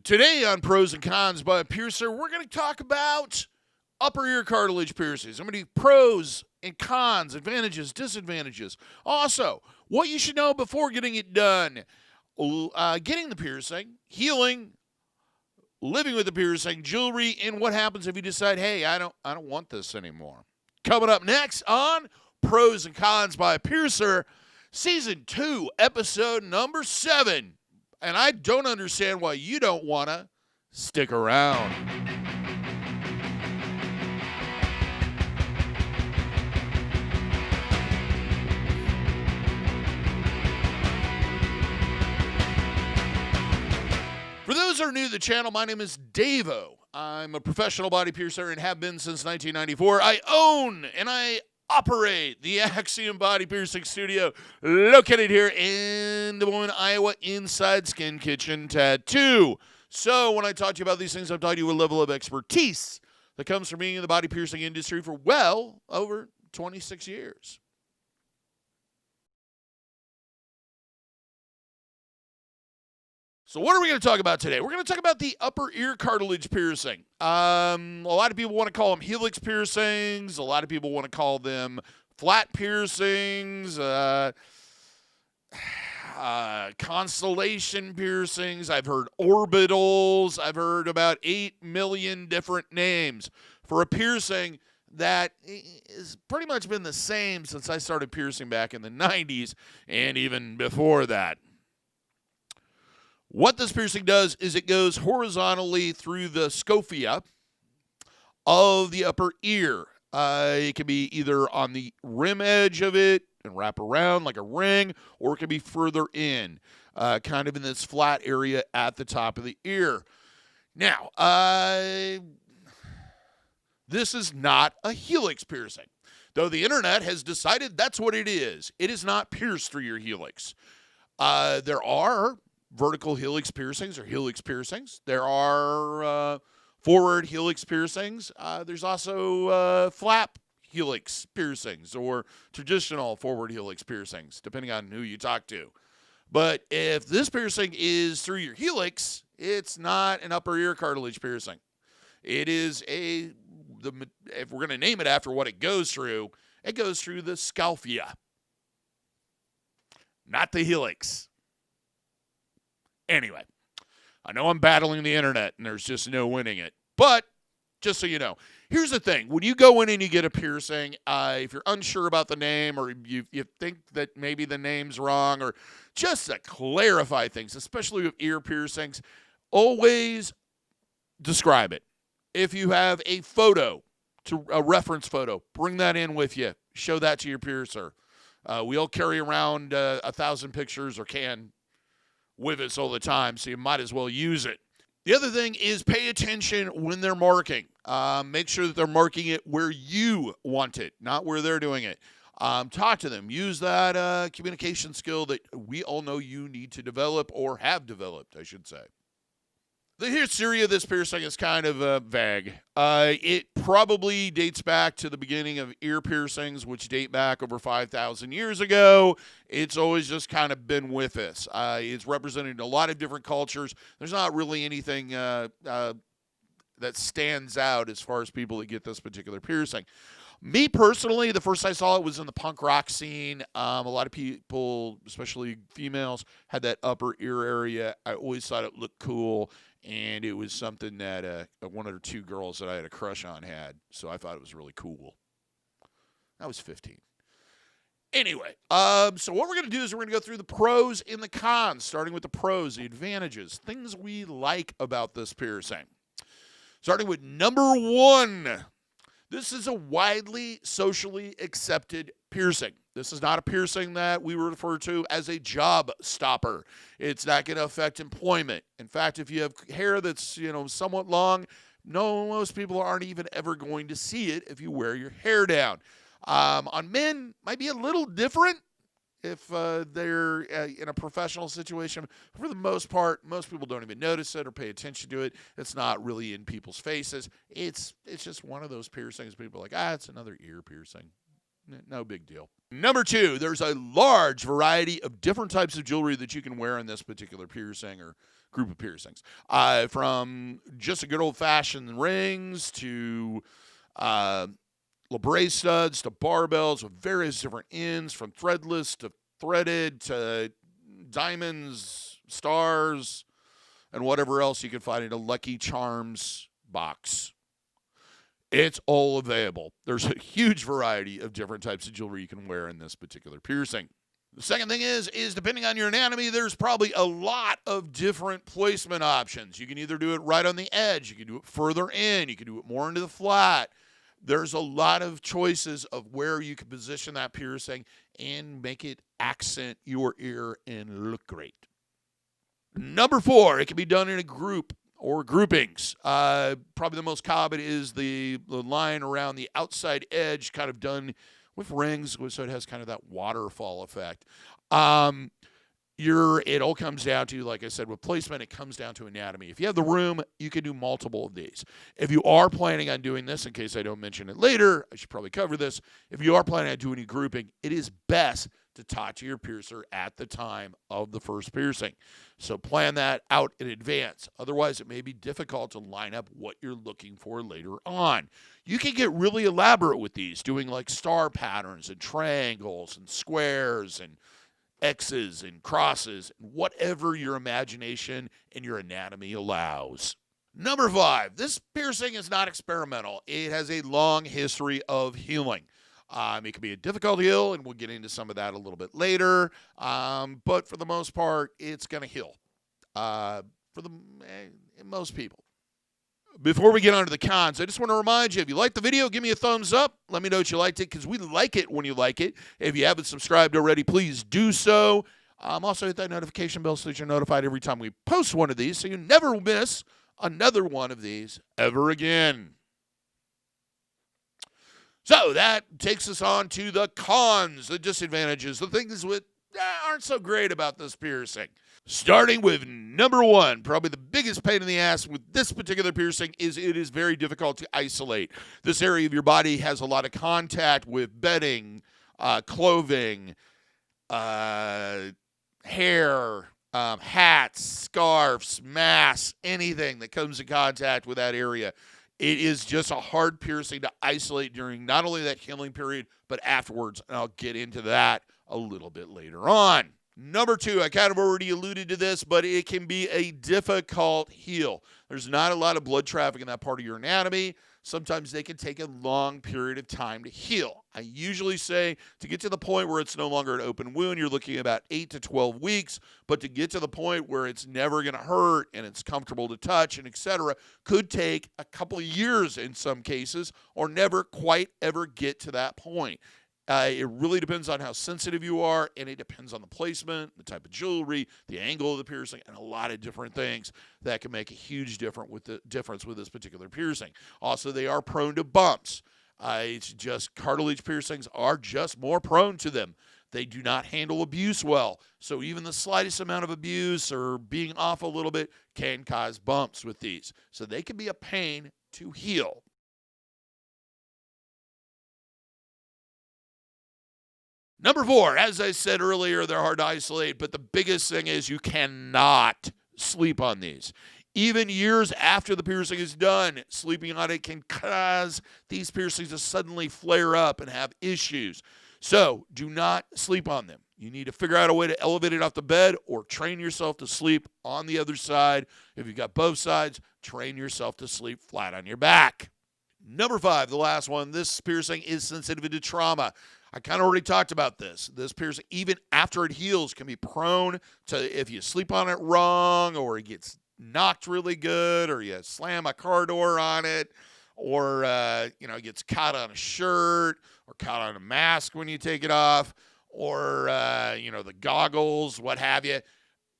Today on Pros and Cons by Piercer, we're going to talk about upper ear cartilage piercings. I'm going to do pros and cons, advantages, disadvantages. Also, what you should know before getting it done. Getting the piercing, healing, living with the piercing, jewelry, and what happens if you decide, hey, I don't want this anymore. Coming up next on Pros and Cons by Piercer, Season 2, Episode number 7. And I don't understand why you don't want to stick around. For those who are new to the channel, my name is DaVo. I'm a professional body piercer and have been since 1994. I own and I operate the Axiom Body Piercing Studio, located here in Des Moines, Iowa, inside Skin Kitchen Tattoo. So when I talk to you about these things, I'm talking to you a level of expertise that comes from being in the body piercing industry for well over 26 years. So what are we going to talk about today? We're going to talk about the upper ear cartilage piercing. A lot of people want to call them helix piercings. A lot of people want to call them flat piercings, constellation piercings. I've heard orbitals. I've heard about 8 million different names for a piercing that has pretty much been the same since I started piercing back in the 90s and even before that. What this piercing does is it goes horizontally through the scapha of the upper ear. It can be either on the rim edge of it and wrap around like a ring, or it can be further in, kind of in this flat area at the top of the ear. Now, this is not a helix piercing, though the internet has decided that's what it is. It is not pierced through your helix. There are vertical helix piercings or helix piercings. There are forward helix piercings. There's also flap helix piercings or traditional forward helix piercings, depending on who you talk to. But if this piercing is through your helix, it's not an upper ear cartilage piercing. It is if we're going to name it after what it goes through the scapha, not the helix. Anyway, I know I'm battling the internet and there's just no winning it. But just so you know, here's the thing. When you go in and you get a piercing, if you're unsure about the name or you think that maybe the name's wrong, or just to clarify things, especially with ear piercings, always describe it. If you have a reference photo, bring that in with you. Show that to your piercer. We all carry around 1,000 pictures or can with us all the time, so you might as well use it. The other thing is pay attention when they're marking. Make sure that they're marking it where you want it, not where they're doing it. Talk to them. Use that communication skill that we all know you need to develop, or have developed, I should say. The history of this piercing is kind of vague. It probably dates back to the beginning of ear piercings, which date back over 5,000 years ago. It's always just kind of been with us. It's represented in a lot of different cultures. There's not really anything that stands out as far as people that get this particular piercing. Me personally, the first I saw it was in the punk rock scene. A lot of people, especially females, had that upper ear area. I always thought it looked cool, and it was something that one or two girls that I had a crush on had, so I thought it was really cool. I was 15. Anyway, so what we're going to do is we're going to go through the pros and the cons, starting with the pros, the advantages, things we like about this piercing. Starting with number 1. This is a widely socially accepted piercing. This is not a piercing that we refer to as a job stopper. It's not going to affect employment. In fact, if you have hair that's, somewhat long, most people aren't even ever going to see it if you wear your hair down. On men, might be a little different if they're in a professional situation. For the most part, most people don't even notice it or pay attention to it. It's not really in people's faces. It's just one of those piercings. People are like, it's another ear piercing. No big deal. Number 2, there's a large variety of different types of jewelry that you can wear in this particular piercing or group of piercings. From just a good old-fashioned rings to labrae studs to barbells with various different ends, from threadless to threaded to diamonds, stars, and whatever else you can find in a Lucky Charms box. It's all available. There's a huge variety of different types of jewelry you can wear in this particular piercing. The second thing is depending on your anatomy, there's probably a lot of different placement options. You can either do it right on the edge, you can do it further in, you can do it more into the flat. There's a lot of choices of where you can position that piercing and make it accent your ear and look great. Number 4, it can be done in a group or groupings. Probably the most common is the line around the outside edge, kind of done with rings, so it has kind of that waterfall effect. It all comes down to, like I said, with placement, it comes down to anatomy. If you have the room, you can do multiple of these. If you are planning on doing this, in case I don't mention it later, I should probably cover this. If you are planning on doing a grouping, it is best to talk to your piercer at the time of the first piercing. So plan that out in advance. Otherwise, it may be difficult to line up what you're looking for later on. You can get really elaborate with these, doing like star patterns and triangles and squares and X's and crosses, whatever your imagination and your anatomy allows. Number 5, this piercing is not experimental. It has a long history of healing. It can be a difficult heal, and we'll get into some of that a little bit later. But for the most part, it's going to heal most people. Before we get on to the cons, I just want to remind you, if you liked the video, give me a thumbs up. Let me know that you liked it, because we like it when you like it. If you haven't subscribed already, please do so. Also, hit that notification bell so that you're notified every time we post one of these, so you never miss another one of these ever again. So that takes us on to the cons, the disadvantages, the things that aren't so great about this piercing. Starting with number 1, probably the biggest pain in the ass with this particular piercing is it is very difficult to isolate. This area of your body has a lot of contact with bedding, clothing, hair, hats, scarves, masks, anything that comes in contact with that area. It is just a hard piercing to isolate during not only that healing period, but afterwards. And I'll get into that a little bit later on. Number 2, I kind of already alluded to this, but it can be a difficult heal. There's not a lot of blood traffic in that part of your anatomy. Sometimes they can take a long period of time to heal. I usually say to get to the point where it's no longer an open wound, you're looking at about 8 to 12 weeks. But to get to the point where it's never going to hurt and it's comfortable to touch and etc., could take a couple of years in some cases, or never quite ever get to that point. It really depends on how sensitive you are, and it depends on the placement, the type of jewelry, the angle of the piercing, and a lot of different things that can make a huge difference with this particular piercing. Also, they are prone to bumps. It's just cartilage piercings are just more prone to them. They do not handle abuse well. So even the slightest amount of abuse or being off a little bit can cause bumps with these. So they can be a pain to heal. Number 4, as I said earlier, they're hard to isolate, but the biggest thing is you cannot sleep on these. Even years after the piercing is done, sleeping on it can cause these piercings to suddenly flare up and have issues. So do not sleep on them. You need to figure out a way to elevate it off the bed or train yourself to sleep on the other side. If you've got both sides, train yourself to sleep flat on your back. Number 5, the last one, this piercing is sensitive to trauma. I kind of already talked about this. This piercing, even after it heals, can be prone to, if you sleep on it wrong, or it gets knocked really good, or you slam a car door on it, or it gets caught on a shirt, or caught on a mask when you take it off, or the goggles, what have you.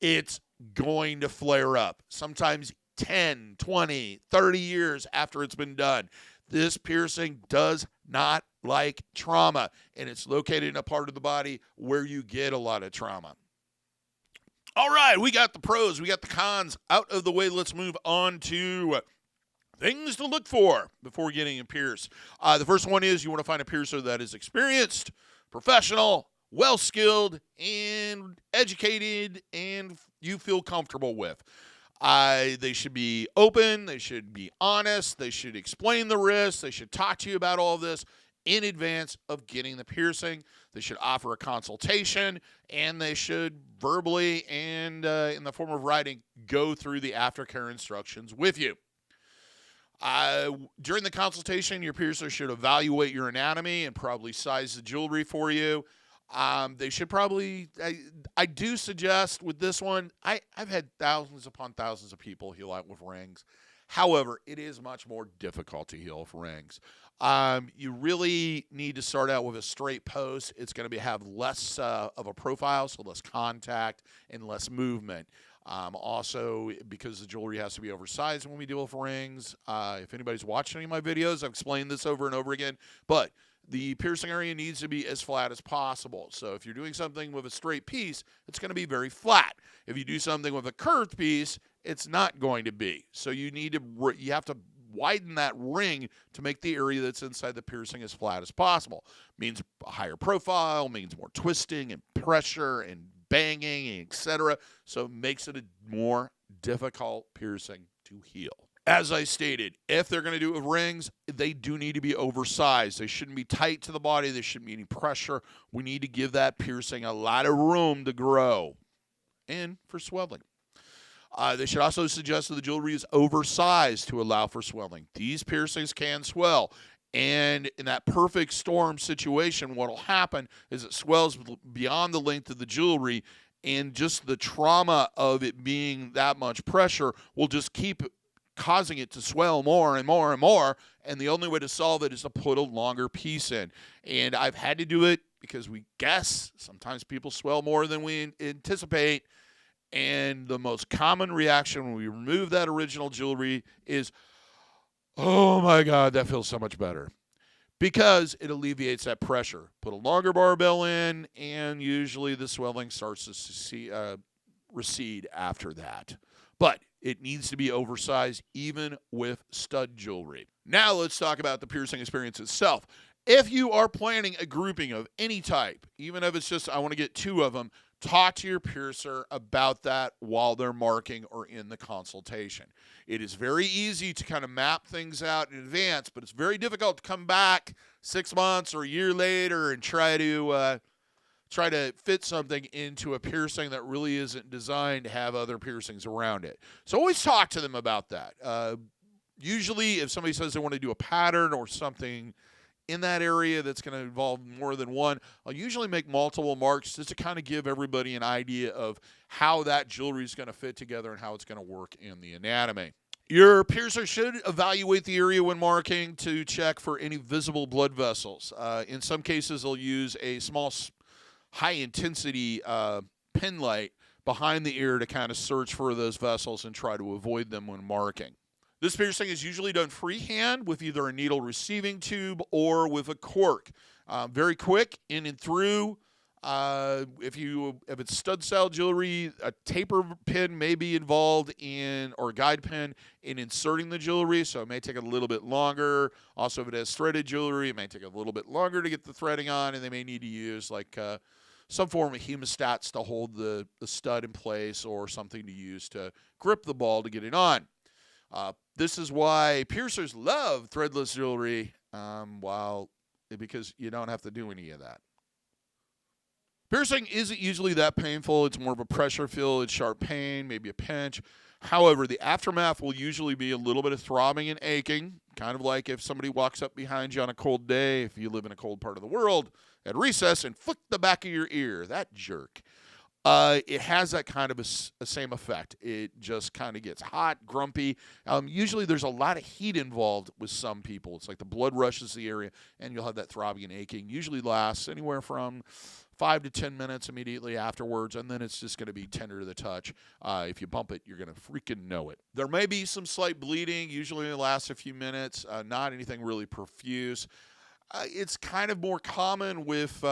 It's going to flare up. Sometimes 10, 20, 30 years after it's been done. This piercing does not like trauma, and it's located in a part of the body where you get a lot of trauma. All right, we got the pros, we got the cons out of the way. Let's move on to things to look for before getting a pierce. The first one is you want to find a piercer that is experienced, professional, well-skilled, and educated, and you feel comfortable with. They should be open. They should be honest. They should explain the risks. They should talk to you about all of this in advance of getting the piercing. They should offer a consultation, and they should verbally and in the form of writing go through the aftercare instructions with you. During the consultation, your piercer should evaluate your anatomy and probably size the jewelry for you. They should probably, I do suggest with this one, I've had thousands upon thousands of people heal out with rings. However, it is much more difficult to heal with rings. You really need to start out with a straight post. It's going to have less of a profile, so less contact and less movement. Also, because the jewelry has to be oversized when we deal with rings. If anybody's watched any of my videos, I've explained this over and over again. But the piercing area needs to be as flat as possible. So if you're doing something with a straight piece, it's going to be very flat. If you do something with a curved piece, it's not going to be. So you have to widen that ring to make the area that's inside the piercing as flat as possible. Means a higher profile, means more twisting and pressure and banging, etc. So it makes it a more difficult piercing to heal. As I stated, if they're going to do it with rings, they do need to be oversized. They shouldn't be tight to the body. There shouldn't be any pressure. We need to give that piercing a lot of room to grow and for swelling. They should also suggest that the jewelry is oversized to allow for swelling. These piercings can swell. And in that perfect storm situation, what will happen is it swells beyond the length of the jewelry, and just the trauma of it being that much pressure will just keep causing it to swell more and more and more, and the only way to solve it is to put a longer piece in. And I've had to do it because we guess sometimes people swell more than we anticipate, and the most common reaction when we remove that original jewelry is, oh my God, that feels so much better, because it alleviates that pressure. Put a longer barbell in, and usually the swelling starts to recede after that. But it needs to be oversized even with stud jewelry. Now let's talk about the piercing experience itself. If you are planning a grouping of any type, even if it's just I want to get 2 of them, talk to your piercer about that while they're marking or in the consultation. It is very easy to kind of map things out in advance, but it's very difficult to come back 6 months or a year later and try to fit something into a piercing that really isn't designed to have other piercings around it. So always talk to them about that. Usually if somebody says they want to do a pattern or something in that area that's going to involve more than one, I'll usually make multiple marks just to kind of give everybody an idea of how that jewelry is going to fit together and how it's going to work in the anatomy. Your piercer should evaluate the area when marking to check for any visible blood vessels. In some cases, they'll use a small high-intensity pin light behind the ear to kind of search for those vessels and try to avoid them when marking. This piercing is usually done freehand with either a needle receiving tube or with a cork. Very quick, in and through. If it's stud-style jewelry, a taper pin may be involved in, or a guide pin, in inserting the jewelry, so it may take a little bit longer. Also, if it has threaded jewelry, it may take a little bit longer to get the threading on, and they may need to use like some form of hemostats to hold the stud in place, or something to use to grip the ball to get it on. This is why piercers love threadless jewelry, because you don't have to do any of that. Piercing isn't usually that painful. It's more of a pressure feel. It's sharp pain, maybe a pinch. However, the aftermath will usually be a little bit of throbbing and aching, kind of like if somebody walks up behind you on a cold day, if you live in a cold part of the world, at recess, and flick the back of your ear. That jerk. It has that kind of a same effect. It just kind of gets hot, grumpy. Usually there's a lot of heat involved with some people. It's like the blood rushes the area, and you'll have that throbbing and aching. Usually lasts anywhere from 5 to 10 minutes immediately afterwards, and then it's just going to be tender to the touch. If you bump it, you're going to freaking know it. There may be some slight bleeding. Usually it lasts a few minutes, not anything really profuse. It's kind of more common with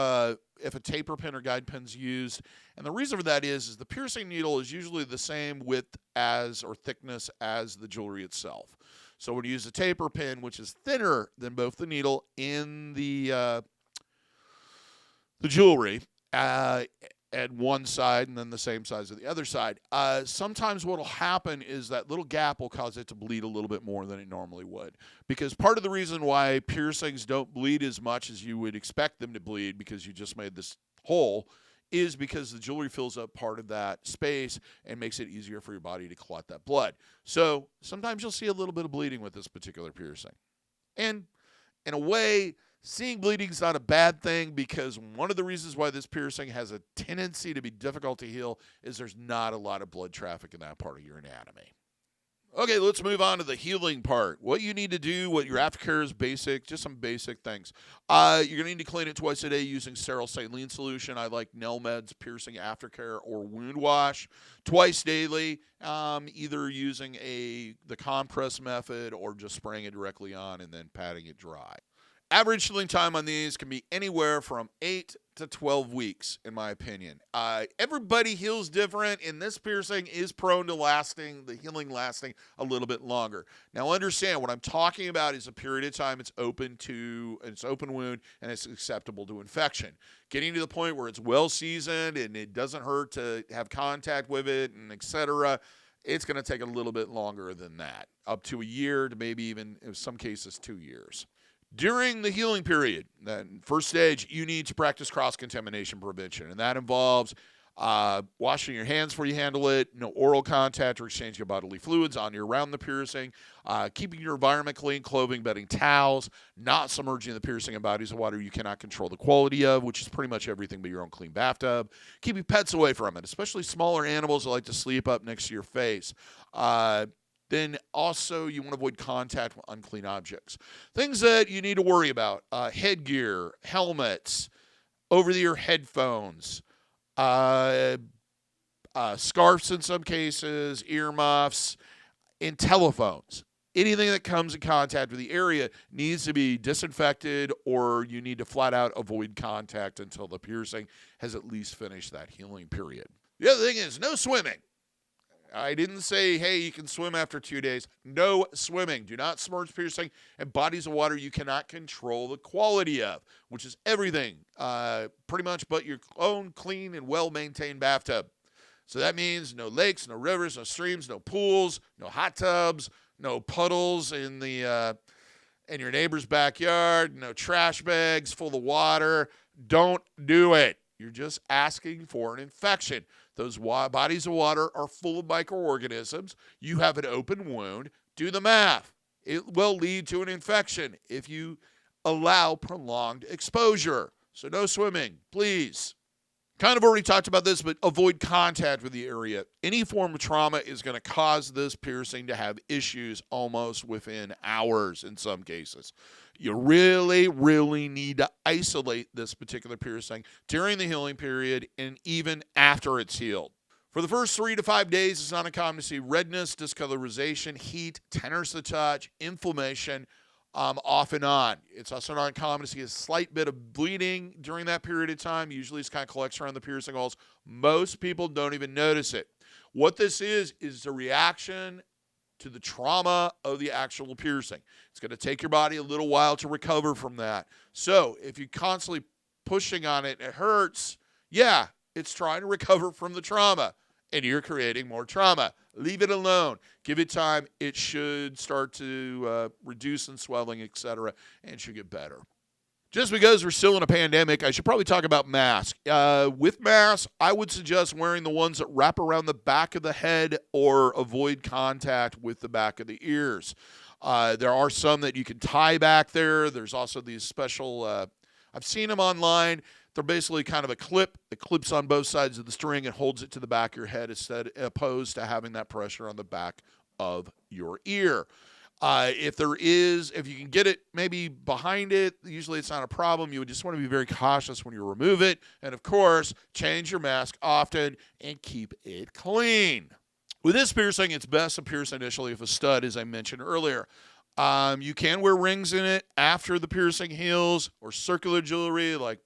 if a taper pin or guide pin's used. And the reason for that is the piercing needle is usually the same width as or thickness as the jewelry itself. So when you use a taper pin, which is thinner than both the needle and the jewelry, at one side and then the same size at the other side. Sometimes what will happen is that little gap will cause it to bleed a little bit more than it normally would. Because part of the reason why piercings don't bleed as much as you would expect them to bleed, because you just made this hole, is because the jewelry fills up part of that space and makes it easier for your body to clot that blood. So sometimes you'll see a little bit of bleeding with this particular piercing. And in a way, seeing bleeding is not a bad thing, because one of the reasons why this piercing has a tendency to be difficult to heal is there's not a lot of blood traffic in that part of your anatomy. Okay, let's move on to the healing part. What you need to do, what your aftercare is basic, just some basic things. You're going to need to clean it twice a day using sterile saline solution. I like Nelmed's piercing aftercare or wound wash. Twice daily, either using the compress method or just spraying it directly on and then patting it dry. Average healing time on these can be anywhere from 8 to 12 weeks, in my opinion. Everybody heals different, and this piercing is prone to the healing lasting a little bit longer. Now, understand, what I'm talking about is a period of time it's open wound, and it's acceptable to infection. Getting to the point where it's well seasoned and it doesn't hurt to have contact with it, and etc., it's going to take a little bit longer than that, up to a year to maybe even, in some cases, 2 years. During the healing period, that first stage, you need to practice cross-contamination prevention, and that involves washing your hands before you handle it, no oral contact or exchanging of bodily fluids on or around the piercing, keeping your environment clean, clothing, bedding, towels, not submerging the piercing in bodies of water you cannot control the quality of, which is pretty much everything but your own clean bathtub, keeping pets away from it, especially smaller animals that like to sleep up next to your face. Then also you want to avoid contact with unclean objects. Things that you need to worry about: headgear, helmets, over-the-ear headphones, scarves in some cases, earmuffs, and telephones. Anything that comes in contact with the area needs to be disinfected, or you need to flat out avoid contact until the piercing has at least finished that healing period. The other thing is no swimming. I didn't say, hey, you can swim after 2 days. No swimming. Do not submerge piercing in bodies of water you cannot control the quality of, which is everything, pretty much but your own clean and well-maintained bathtub. So that means no lakes, no rivers, no streams, no pools, no hot tubs, no puddles in your neighbor's backyard, no trash bags full of water. Don't do it. You're just asking for an infection. Those bodies of water are full of microorganisms. You have an open wound. Do the math. It will lead to an infection if you allow prolonged exposure. So no swimming, please. Kind of already talked about this, but avoid contact with the area. Any form of trauma is going to cause this piercing to have issues almost within hours in some cases. You really, really need to isolate this particular piercing during the healing period and even after it's healed. For the first 3 to 5 days, it's not uncommon to see redness, discolorization, heat, tenderness of the touch, inflammation, off and on. It's also not uncommon to see a slight bit of bleeding during that period of time. Usually it's kind of collects around the piercing holes. Most people don't even notice it. What this is the reaction to the trauma of the actual piercing. It's going to take your body a little while to recover from that. So if you're constantly pushing on it, it hurts. Yeah, it's trying to recover from the trauma, and you're creating more trauma. Leave it alone. Give it time. It should start to reduce in swelling, etc., and should get better. Just because we're still in a pandemic, I should probably talk about masks. With masks, I would suggest wearing the ones that wrap around the back of the head or avoid contact with the back of the ears. There are some that you can tie back there. There's also these special, I've seen them online. They're basically kind of a clip that clips on both sides of the string and holds it to the back of your head opposed to having that pressure on the back of your ear. If you can get it maybe behind it, usually it's not a problem. You would just want to be very cautious when you remove it. And of course, change your mask often and keep it clean. With this piercing, it's best to pierce initially with a stud, as I mentioned earlier. You can wear rings in it after the piercing heals, or circular jewelry like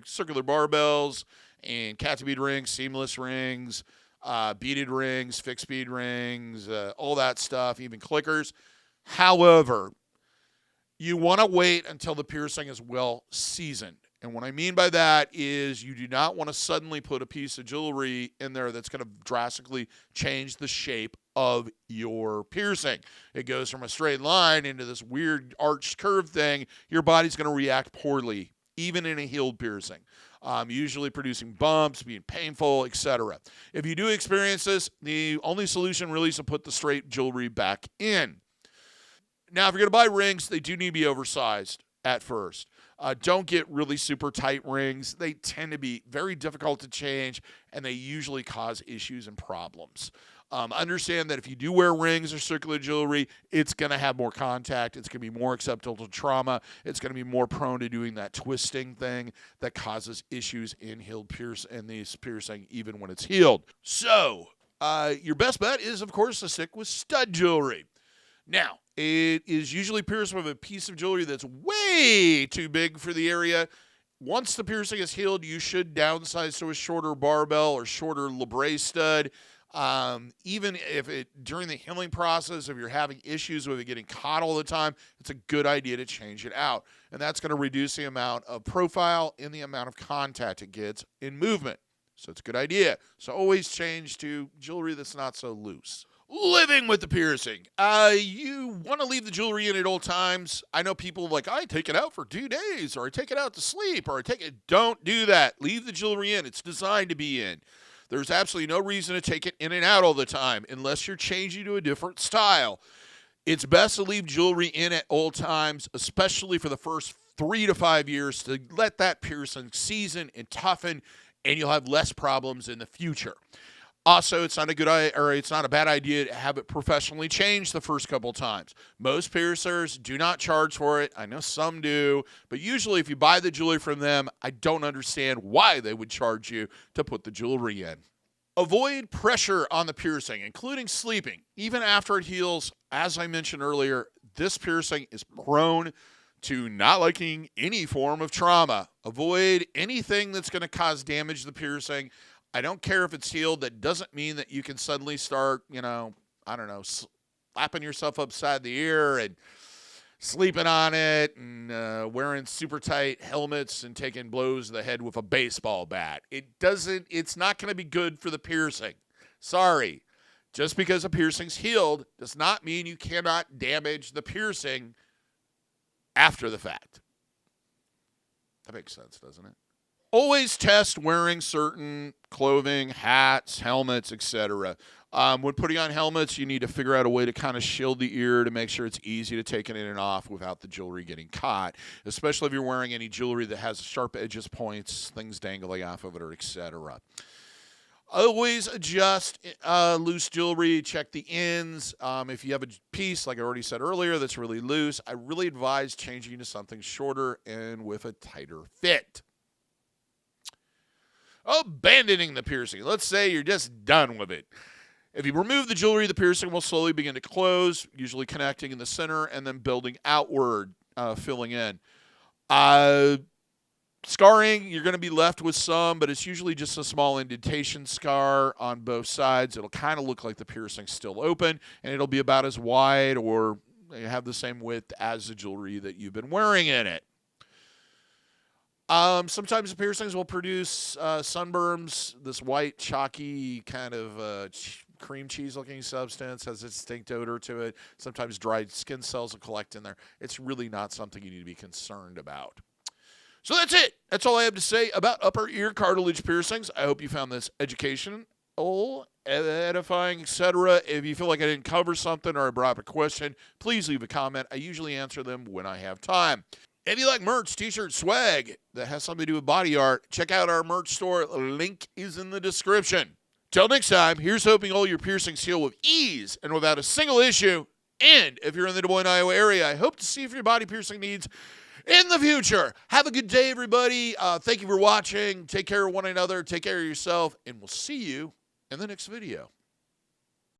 circular barbells and cat bead rings, seamless rings, beaded rings, fixed bead rings, all that stuff, even clickers. However, you want to wait until the piercing is well seasoned. And what I mean by that is you do not want to suddenly put a piece of jewelry in there that's going to drastically change the shape of your piercing. It goes from a straight line into this weird arched curve thing. Your body's going to react poorly, even in a healed piercing, usually producing bumps, being painful, etc. If you do experience this, the only solution really is to put the straight jewelry back in. Now, if you're going to buy rings, they do need to be oversized at first. Don't get really super tight rings. They tend to be very difficult to change, and they usually cause issues and problems. Understand that if you do wear rings or circular jewelry, it's going to have more contact. It's going to be more acceptable to trauma. It's going to be more prone to doing that twisting thing that causes issues in these piercing, even when it's healed. So, your best bet is, of course, to stick with stud jewelry. Now, it is usually pierced with a piece of jewelry that's way too big for the area. Once the piercing is healed, you should downsize to a shorter barbell or shorter labre stud. Even if during the healing process, if you're having issues with it getting caught all the time, it's a good idea to change it out. And that's going to reduce the amount of profile and the amount of contact it gets in movement. So it's a good idea. So always change to jewelry that's not so loose. Living with the piercing. You want to leave the jewelry in at all times. I know people like, I take it out for 2 days, or I take it out to sleep, or I take it. Don't do that. Leave the jewelry in. It's designed to be in. There's absolutely no reason to take it in and out all the time unless you're changing to a different style. It's best to leave jewelry in at all times, especially for the first 3 to 5 years, to let that piercing season and toughen, and you'll have less problems in the future. Also, it's not a bad idea to have it professionally changed the first couple times. Most piercers do not charge for it. I know some do, but usually if you buy the jewelry from them, I don't understand why they would charge you to put the jewelry in. Avoid pressure on the piercing, including sleeping. Even after it heals, as I mentioned earlier, this piercing is prone to not liking any form of trauma. Avoid anything that's going to cause damage to the piercing. I don't care if it's healed. That doesn't mean that you can suddenly start, slapping yourself upside the ear and sleeping on it and wearing super tight helmets and taking blows to the head with a baseball bat. It's not going to be good for the piercing. Sorry. Just because a piercing's healed does not mean you cannot damage the piercing after the fact. That makes sense, doesn't it? Always test wearing certain clothing, hats, helmets, etc. When putting on helmets, you need to figure out a way to kind of shield the ear to make sure it's easy to take it in and off without the jewelry getting caught, especially if you're wearing any jewelry that has sharp edges, points, things dangling off of it, or etc. Always adjust loose jewelry. Check the ends. If you have a piece, like I already said earlier, that's really loose, I really advise changing to something shorter and with a tighter fit. Abandoning the piercing. Let's say you're just done with it. If you remove the jewelry, the piercing will slowly begin to close, usually connecting in the center and then building outward, filling in. Scarring, you're going to be left with some, but it's usually just a small indentation scar on both sides. It'll kind of look like the piercing's still open, and it'll be about as wide or have the same width as the jewelry that you've been wearing in it. Sometimes the piercings will produce sunburns. This white, chalky kind of cream cheese-looking substance has a distinct odor to it. Sometimes dried skin cells will collect in there. It's really not something you need to be concerned about. So that's it. That's all I have to say about upper ear cartilage piercings. I hope you found this educational, edifying, etc. If you feel like I didn't cover something or I brought up a question, please leave a comment. I usually answer them when I have time. If you like merch, t-shirt, swag that has something to do with body art, check out our merch store. Link is in the description. Till next time, here's hoping all your piercings heal with ease and without a single issue. And if you're in the Des Moines, Iowa area, I hope to see you for your body piercing needs in the future. Have a good day, everybody. Thank you for watching. Take care of one another. Take care of yourself. And we'll see you in the next video.